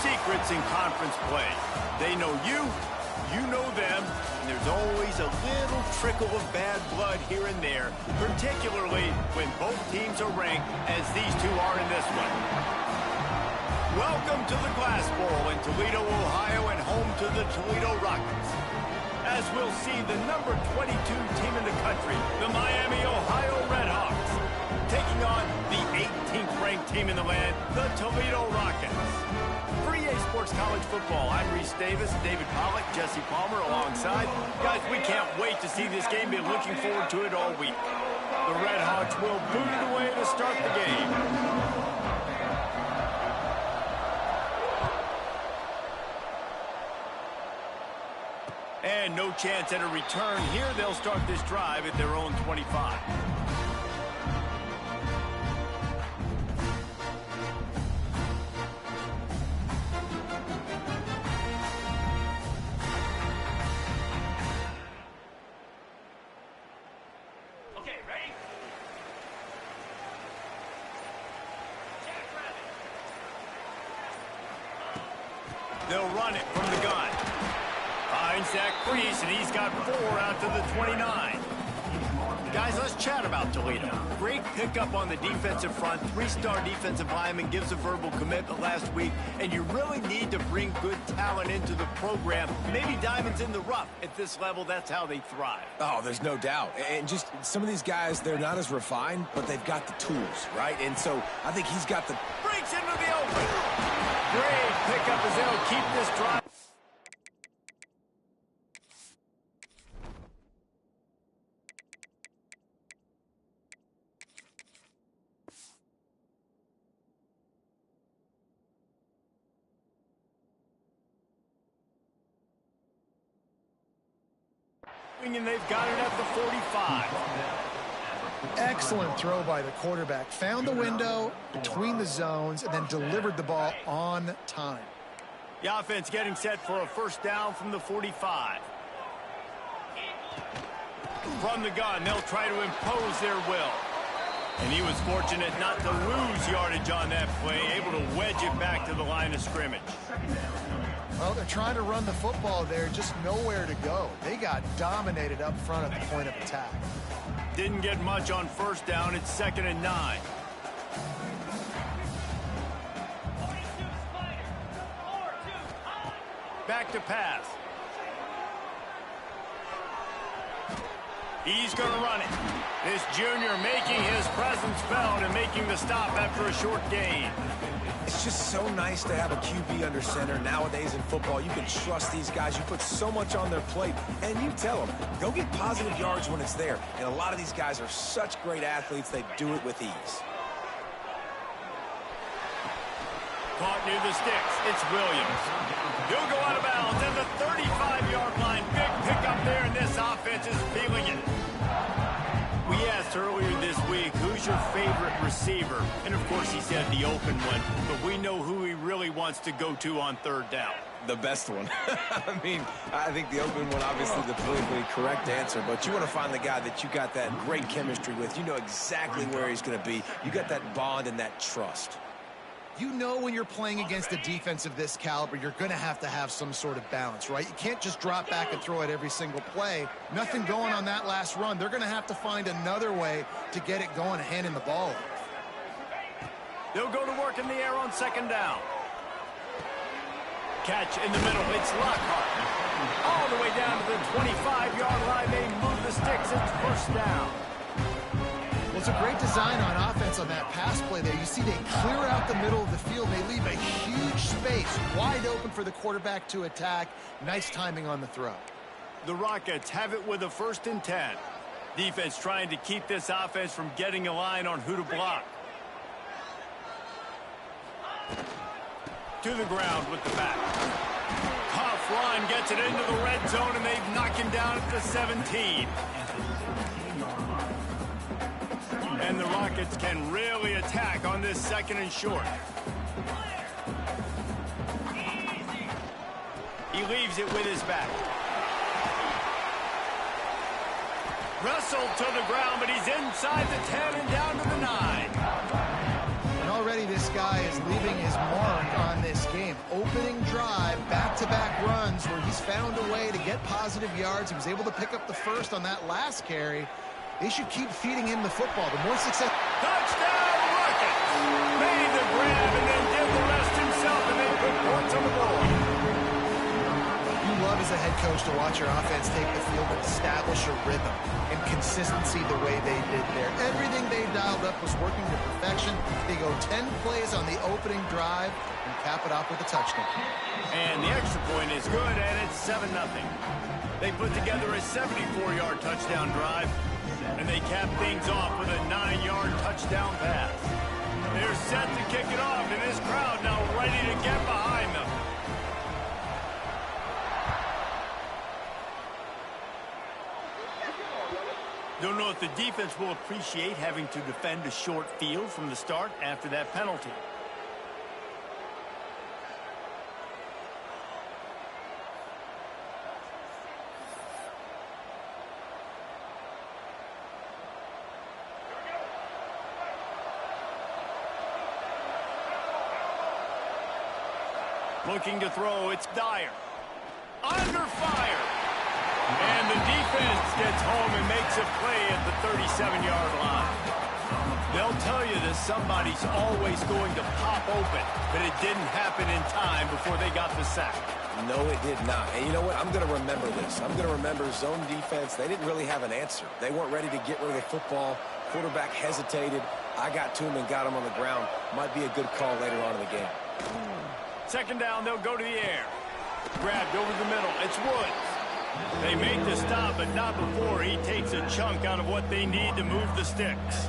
secrets in conference play. They know you, you know them, and there's always a little trickle of bad blood here and there, particularly when both teams are ranked as these two are in this one. Welcome to the Glass Bowl in Toledo, Ohio, and home to the Toledo Rockets. As we'll see, the number 22 team in the country, the Miami, Ohio Redhawks, taking on the 18th ranked team in the land, the Toledo Rockets. For EA Sports College Football, I'm Reese Davis, David Pollack, Jesse Palmer alongside. Guys, we can't wait to see this game. Been looking forward to it all week. The Redhawks will boot it away to start the game. And no chance at a return here. They'll start this drive at their own 25. Okay, ready? They'll run it from the gun. Finds that crease, and he's got 4 out to the 29. Guys, let's chat about Toledo. Great pickup on the defensive front. 3-star defensive lineman gives a verbal commitment last week, and you really need to bring good talent into the program. Maybe diamonds in the rough. At this level, that's how they thrive. Oh, there's no doubt. And just some of these guys, they're not as refined, but they've got the tools, right? And so I think he's got the... Breaks into the open. Great pickup as they'll keep this drive. And they've got it at the 45. Excellent throw by the quarterback. Found the window between the zones and then delivered the ball on time. The offense getting set for a first down from the 45. From the gun, they'll try to impose their will. And he was fortunate not to lose yardage on that play, able to wedge it back to the line of scrimmage. Well, they're trying to run the football there, just nowhere to go. They got dominated up front at the point of attack. Didn't get much on first down. It's 2nd and 9. Back to pass. He's going to run it. This junior making his presence felt and making the stop after a short gain. It's just so nice to have a QB under center. Nowadays in football, you can trust these guys. You put so much on their plate, and you tell them, go get positive yards when it's there. And a lot of these guys are such great athletes, they do it with ease. Caught near the sticks. It's Williams. He'll go out of bounds at the 35-yard line. Big pickup there, and this offense is feeling it. We asked earlier this week, who's your favorite receiver? And, of course, he said the open one. But we know who he really wants to go to on 3rd down. The best one. I mean, I think the open one, obviously the politically correct answer, but you want to find the guy that you got that great chemistry with. You know exactly where he's going to be. You got that bond and that trust. You know when you're playing against a defense of this caliber, you're going to have some sort of balance, right? You can't just drop back and throw it every single play. Nothing going on that last run. They're going to have to find another way to get it going, handing the ball off. They'll go to work in the air on 2nd down. Catch in the middle. It's Lockhart. All the way down to the 25-yard line. They move the sticks. It's 1st down. Well, it's a great design on offense on that pass play there. You see they clear out the middle of the field. They leave a huge space wide open for the quarterback to attack. Nice timing on the throw. The Rockets have it with a 1st and 10. Defense trying to keep this offense from getting a line on who to block. To the ground with the back. Tough run gets it into the red zone, and they've knocked him down at the 17. And the Rockets can really attack on this 2nd and short. He leaves it with his back. Wrestled to the ground, but he's inside the 10 and down to the 9. And already this guy is leaving his mark on this game. opening drive, back-to-back runs where he's found a way to get positive yards. He was able to pick up the first on that last carry. They should keep feeding him the football. The more success... Touchdown, Rockets! Made the grab and then did the rest himself, and they put points on the board. You love as a head coach to watch your offense take the field and establish a rhythm and consistency the way they did there. Everything they dialed up was working to perfection. They go 10 plays on the opening drive and cap it off with a touchdown. And the extra point is good, and it's 7-0. They put together a 74-yard touchdown drive, and they cap things off with a 9-yard touchdown pass. They're set to kick it off, and this crowd now ready to get behind them. Don't know if the defense will appreciate having to defend a short field from the start after that penalty. Looking to throw, it's Dyer. Under fire. And the defense gets home and makes a play at the 37-yard line. They'll tell you that somebody's always going to pop open, but it didn't happen in time before they got the sack. No, it did not. And you know what? I'm going to remember this. I'm going to remember zone defense. They didn't really have an answer. They weren't ready to get rid of the football. Quarterback hesitated. I got to him and got him on the ground. Might be a good call later on in the game. Second down, they'll go to the air. Grabbed over the middle. It's Woods. They make the stop, but not before he takes a chunk out of what they need to move the sticks.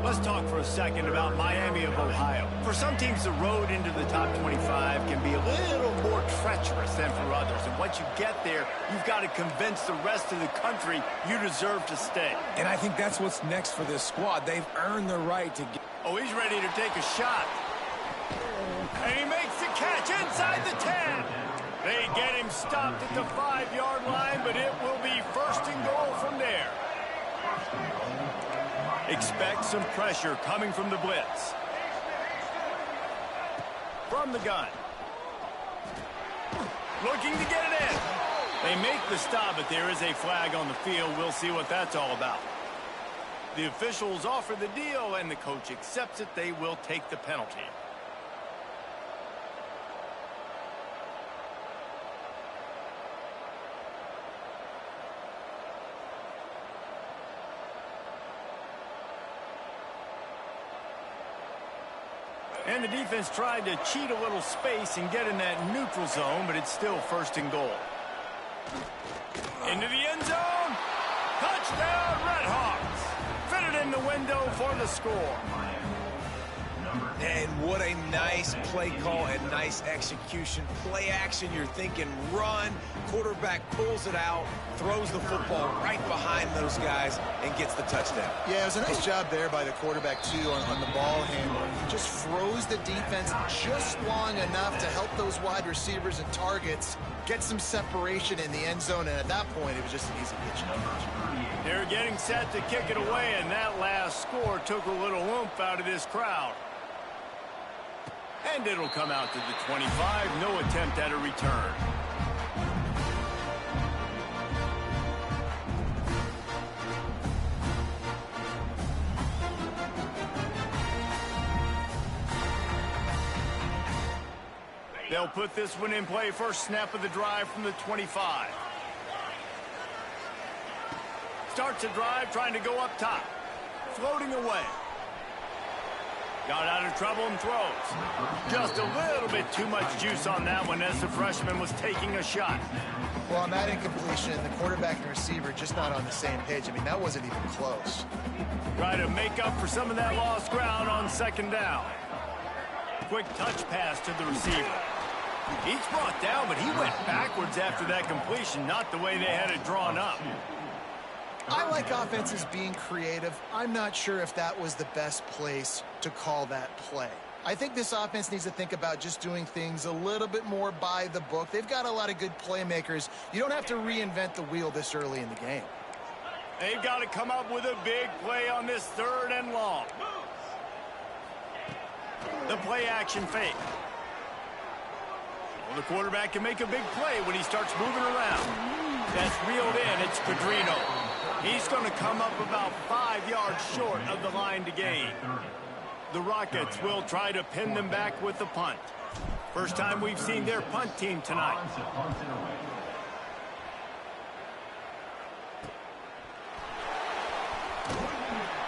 Let's talk for a second about Miami of Ohio. For some teams, the road into the top 25 can be a little more treacherous than for others. And once you get there, you've got to convince the rest of the country you deserve to stay. And I think that's what's next for this squad. They've earned the right to get... Oh, he's ready to take a shot. And he makes the catch inside the 10. They get him stopped at the 5-yard line, but it will be first and goal from there. Expect some pressure coming from the blitz. From the gun. Looking to get it in. They make the stop, but there is a flag on the field. We'll see what that's all about. The officials offer the deal, and the coach accepts it. They will take the penalty. And the defense tried to cheat a little space and get in that neutral zone, but it's still first and goal. Into the end zone. Touchdown, Redhawks. Fitted in the window for the score. And what a nice play call and nice execution. Play action, you're thinking run. Quarterback pulls it out, throws the football right behind those guys, and gets the touchdown. Yeah, it was a nice job there by the quarterback, too, on the ball handling. He just froze the defense just long enough to help those wide receivers and targets get some separation in the end zone, and at that point, it was just an easy pitch. They're getting set to kick it away, and that last score took a little oomph out of this crowd. And it'll come out to the 25. No attempt at a return. They'll put this one in play. First snap of the drive from the 25. Starts a drive trying to go up top. Floating away. Got out of trouble and throws. Just a little bit too much juice on that one as the freshman was taking a shot. Well, on that incompletion, the quarterback and receiver just not on the same page. I mean, that wasn't even close. Try to make up for some of that lost ground on second down. Quick touch pass to the receiver. He's brought down, but he went backwards after that completion, not the way they had it drawn up. I like offenses being creative. I'm not sure if that was the best place to call that play. I think this offense needs to think about just doing things a little bit more by the book. They've got a lot of good playmakers. You don't have to reinvent the wheel this early in the game. They've got to come up with a big play on this third and long. The play action fake. Well, the quarterback can make a big play when he starts moving around. That's reeled in. It's Pedrino. He's going to come up about 5 yards short of the line to gain. The Rockets will try to pin them back with the punt. First time we've seen their punt team tonight.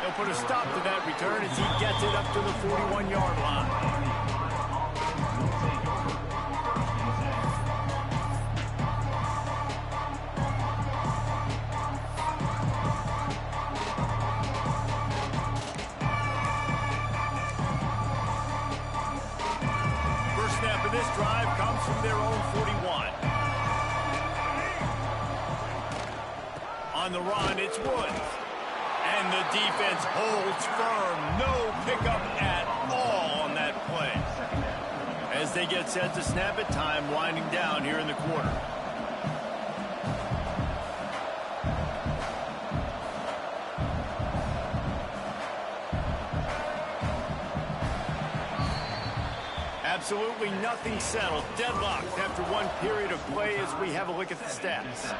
They'll put a stop to that return as he gets it up to the 41-yard line. This drive comes from their own 41. On the run, it's Woods. And the defense holds firm. No pickup at all on that play. As they get set to snap it, time winding down here in the quarter. Absolutely nothing settled. Deadlocked after one period of play as we have a look at the stats.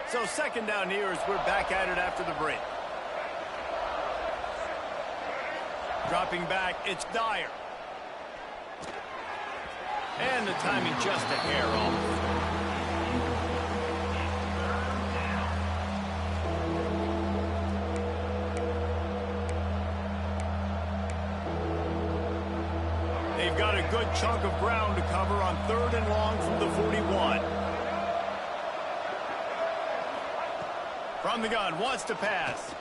So second down here as we're back at it after the break. Dropping back, it's Dyer. And the timing just a hair off. They've got a good chunk of ground to cover on 3rd and long from the 41. From the gun, wants to pass.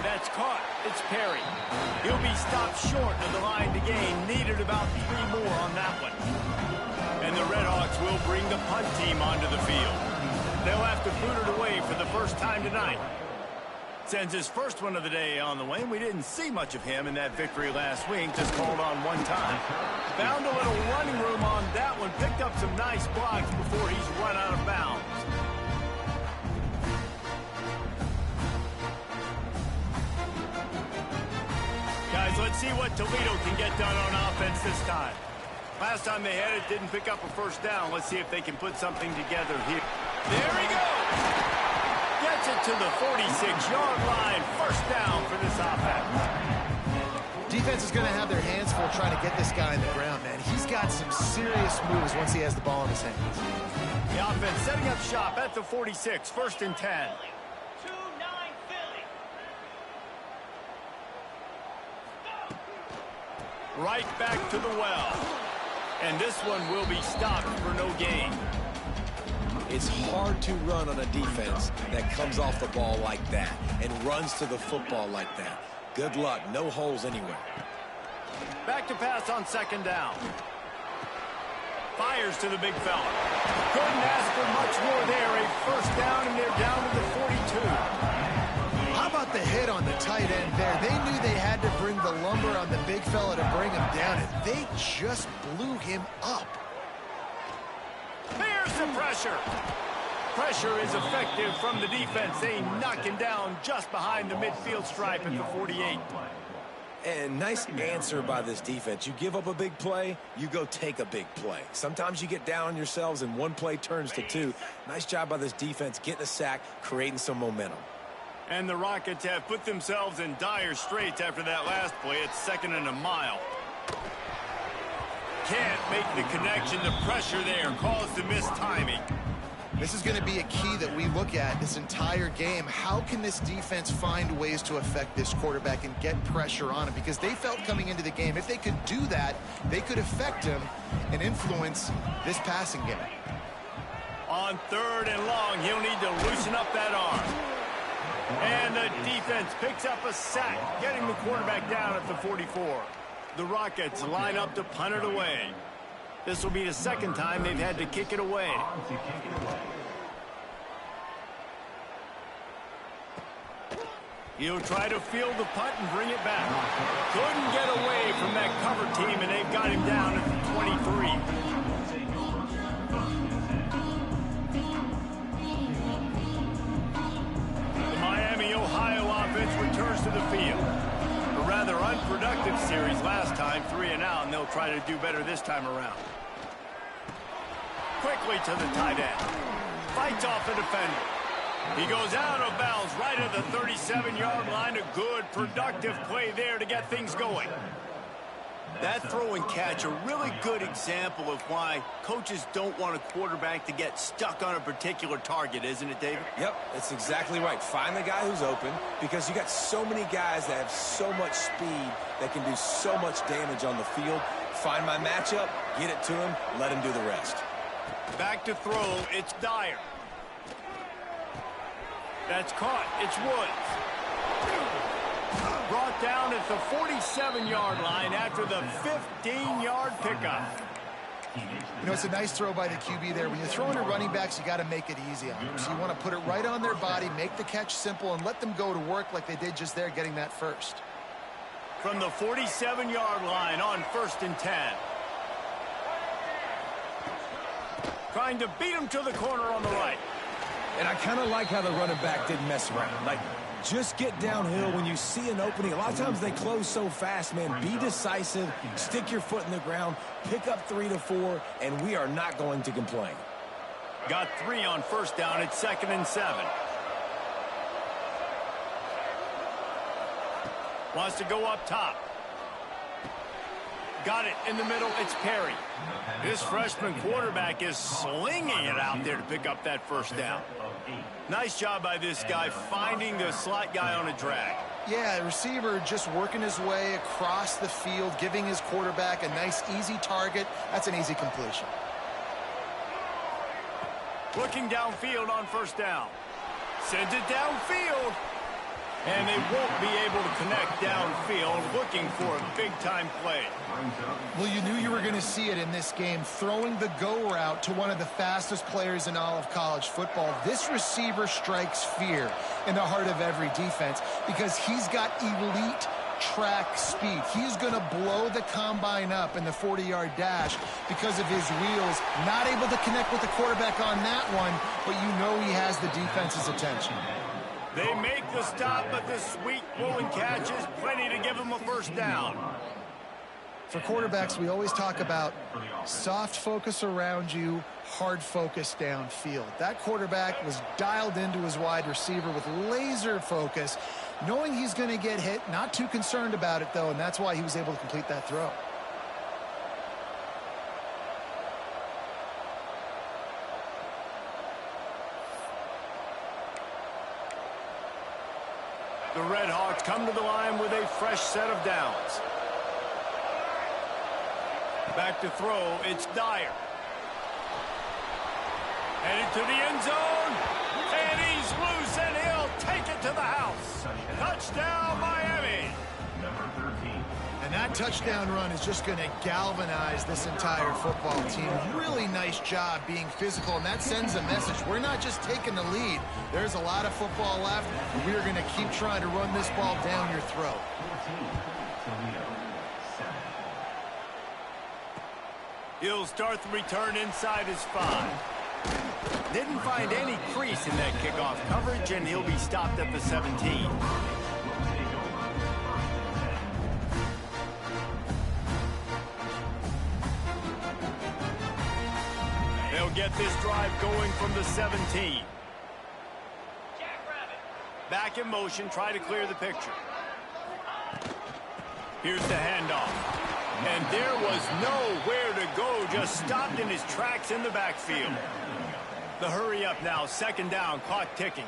That's caught. It's Perry. He'll be stopped short of the line to gain. Needed about 3 more on that one. And the Redhawks will bring the punt team onto the field. They'll have to boot it away for the first time tonight. Sends his first one of the day on the way. We didn't see much of him in that victory last week. Just called on one time. Found a little running room on that one. Picked up some nice blocks before he's run out of bounds. Guys, let's see what Toledo can get done on offense this time. Last time they had it, didn't pick up a first down. Let's see if they can put something together here. There he goes! Gets it to the 46-yard line. First down for this offense. Defense is going to have their hands full trying to get this guy in the ground, man. He's got some serious moves once he has the ball in his hands. The offense setting up shop at the 46, 1st and 10. Right back to the well. And this one will be stopped for no gain. It's hard to run on a defense that comes off the ball like that and runs to the football like that. Good luck. No holes anywhere. Back to pass on 2nd down. Fires to the big fella. Couldn't ask for much more there. A first down, and they're down to the 42. How about the hit on the tight end there? They knew they had to bring the lumber on the big fella to bring him down, and they just blew him up. There's the pressure. Pressure is effective from the defense. They knock him down just behind the midfield stripe at the 48. And nice answer by this defense. You give up a big play, you go take a big play. Sometimes you get down on yourselves and one play turns to 2. Nice job by this defense getting a sack, creating some momentum. And the Rockets have put themselves in dire straits after that last play. It's 2nd and a mile. Can't make the connection. The pressure there caused the missed timing. This is going to be a key that we look at this entire game. How can this defense find ways to affect this quarterback and get pressure on him? Because they felt coming into the game, if they could do that, they could affect him and influence this passing game. On 3rd and long, he'll need to loosen up that arm. And the defense picks up a sack, getting the quarterback down at the 44. The Rockets line up to punt it away. This will be the 2nd time they've had to kick it away. He'll try to field the punt and bring it back. Couldn't get away from that cover team, and they've got him down at the 23. try to do better this time around. Quickly to the tight end. Fights off the defender. He goes out of bounds right at the 37-yard line. A good, productive play there to get things going. That throw and catch, a really good example of why coaches don't want a quarterback to get stuck on a particular target, isn't it, David? Yep, that's exactly right. Find the guy who's open, because you got so many guys that have so much speed that can do so much damage on the field. Find my matchup, get it to him, let him do the rest. Back to throw, it's Dyer. That's caught, it's Woods. Brought down at the 47-yard line after the 15-yard pickup. You know, it's a nice throw by the QB there. When you're throwing to running backs, you got to make it easy on them. So you want to put it right on their body, make the catch simple, and let them go to work like they did just there, getting that first. From the 47-yard line on 1st and 10. Trying to beat him to the corner on the right. And I kind of like how the running back didn't mess around. Like, just get downhill when you see an opening. A lot of times they close so fast, man. Be decisive, stick your foot in the ground, pick up 3 to 4, and we are not going to complain. Got 3 on 1st down. It's 2nd and 7. Wants to go up top. Got it in the middle. It's Perry. This freshman quarterback is slinging it out there to pick up that 1st down. Nice job by this guy finding the slot guy on a drag. Yeah, receiver just working his way across the field, giving his quarterback a nice, easy target. That's an easy completion. Looking downfield on 1st down. Sends it downfield. And they won't be able to connect downfield, looking for a big-time play. Well, you knew you were going to see it in this game, throwing the go route to one of the fastest players in all of college football. This receiver strikes fear in the heart of every defense because he's got elite track speed. He's going to blow the combine up in the 40-yard dash because of his wheels. Not able to connect with the quarterback on that one, but you know he has the defense's attention. They make the stop, but the sweet rolling catch is plenty to give them a 1st down. For quarterbacks, we always talk about soft focus around you, hard focus downfield. That quarterback was dialed into his wide receiver with laser focus, knowing he's going to get hit, not too concerned about it, though, and that's why he was able to complete that throw. The Red Hawks come to the line with a fresh set of downs. Back to throw, it's Dyer. Headed to the end zone, and he's loose, and he'll take it to the house. Touchdown, Miami. And that touchdown run is just going to galvanize this entire football team. Really nice job being physical, and that sends a message. We're not just taking the lead. There's a lot of football left, and we are going to keep trying to run this ball down your throat. He'll start the return inside his 5. Didn't find any crease in that kickoff coverage, and he'll be stopped at the 17. They'll get this drive going from the 17. Back in motion, try to clear the picture. Here's the handoff. And there was nowhere to go, just stopped in his tracks in the backfield. The hurry up now, 2nd down, clock ticking.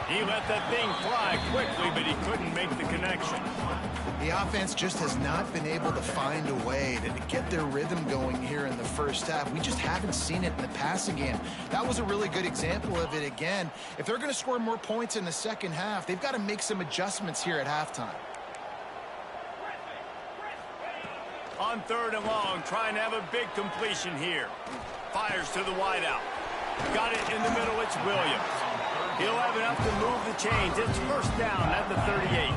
He let that thing fly quickly, but he couldn't make the connection. The offense just has not been able to find a way to get their rhythm going here in the 1st half. We just haven't seen it in the passing game. That was a really good example of it again. If they're going to score more points in the 2nd half, they've got to make some adjustments here at halftime. On 3rd and long, trying to have a big completion here. Fires to the wideout. Got it in the middle, it's Williams. He'll have enough to move the chains. It's 1st down at the 38.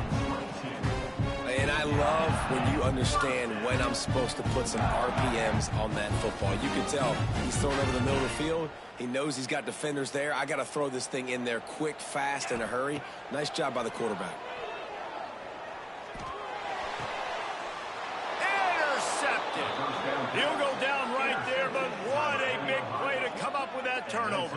And I love when you understand when I'm supposed to put some RPMs on that football. You can tell he's throwing over the middle of the field. He knows he's got defenders there. I got to throw this thing in there quick, fast, in a hurry. Nice job by the quarterback. He'll go down right there, but what a big play to come up with that turnover.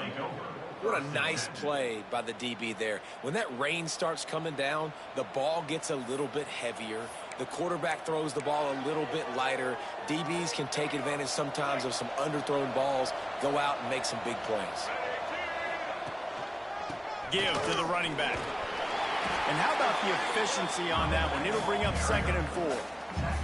What a nice play by the DB there. When that rain starts coming down, the ball gets a little bit heavier. The quarterback throws the ball a little bit lighter. DBs can take advantage sometimes of some underthrown balls, go out and make some big plays. Give to the running back. And how about the efficiency on that one? It'll bring up 2nd and 4.